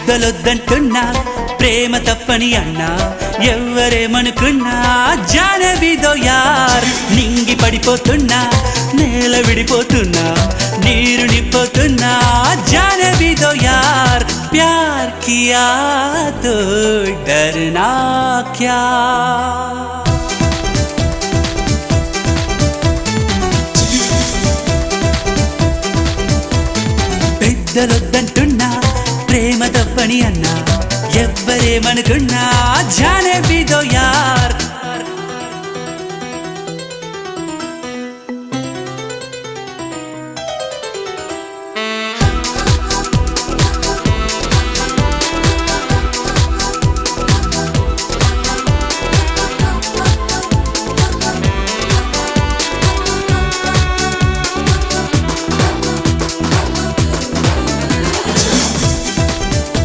పెద్దలొద్దంటున్నా ప్రేమ తప్పని అన్నా ఎవ్వరేమనుకున్నా జానవిదో యార్ నింగి పడిపోతున్నా నేల విడిపోతున్నా నీరు నింపోతున్నా జానవిదో యార్ ప్యార్ కియా తో డర్నా క్యా పెద్దలొద్దంటున్నా ప్రేమ తప్పని అన్నా ఎవ్వరేమనుకున్నా జానవిదో యార్